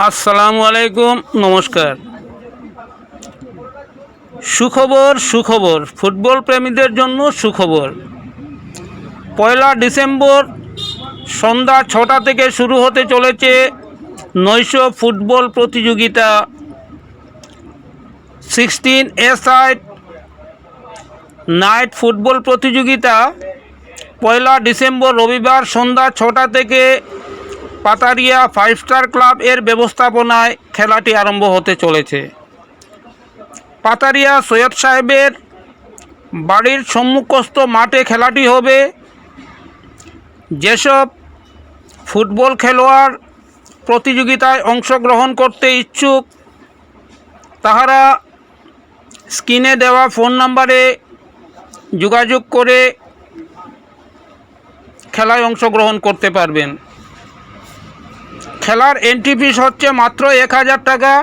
আসসালামু আলাইকুম, নমস্কার। সুখবর ফুটবল প্রেমীদের জন্য সুখবর। 1 ডিসেম্বর সন্ধ্যা 6টা থেকে শুরু হতে চলেছে নৈশ ফুটবল প্রতিযোগিতা 16 নাইট ফুটবল প্রতিযোগিতা 1 ডিসেম্বর রবিবার সন্ধ্যা 6টা থেকে পাতারিয়া 5 স্টার ক্লাব এর ব্যবস্থাপনায় খেলাটি আরম্ভ হতে চলেছে। পাতারিয়া সৈয়দ সাহেবের বাড়ির সম্মুখস্থ মাঠে খেলাটি হবে। যেসব ফুটবল খেলোয়াড় প্রতিযোগিতায় অংশগ্রহণ করতে ইচ্ছুক তাহারা স্ক্রিনে দেওয়া ফোন নম্বরে যোগাযোগ করে খেলায় অংশগ্রহণ করতে পারবেন। খেলার এন্ট্রি ফিস হচ্ছে মাত্র 1000 টাকা।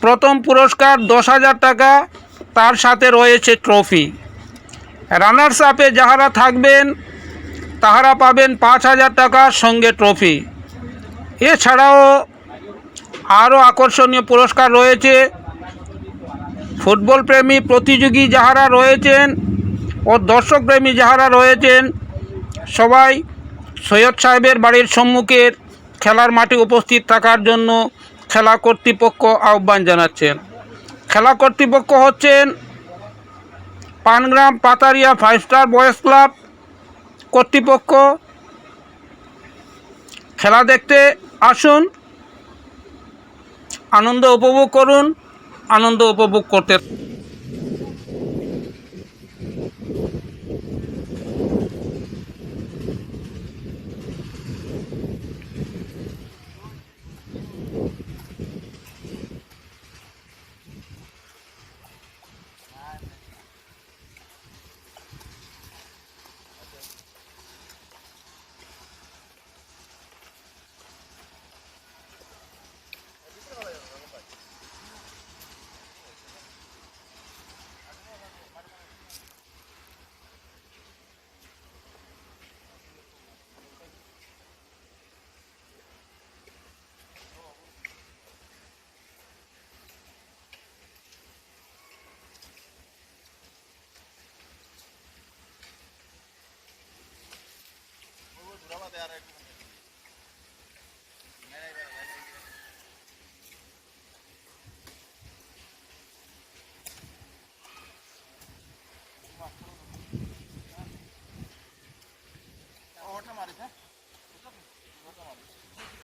প্রথম পুরস্কার 10,000 টাকা, তার সাথে রয়েছে ট্রফি। রানার্স আপে যাহারা থাকবেন তাহারা পাবেন 5,000 টাকার সঙ্গে ট্রফি। এছাড়াও আরও আকর্ষণীয় পুরস্কার রয়েছে। ফুটবল প্রেমী প্রতিযোগী যাহারা রয়েছেন ও দর্শক প্রেমী যাহারা রয়েছেন সবাই সৈয়দ সাহেবের বাড়ির সম্মুখের খেলার মাঠে উপস্থিত থাকার জন্য খেলা কর্তৃপক্ষ আহ্বান জানাচ্ছেন। খেলা কর্তৃপক্ষ হচ্ছেন pangram Pataria 5 star boys club কর্তৃপক্ষ। খেলা দেখতে আসুন, আনন্দ উপভোগ করুন, আনন্দ উপভোগ করতে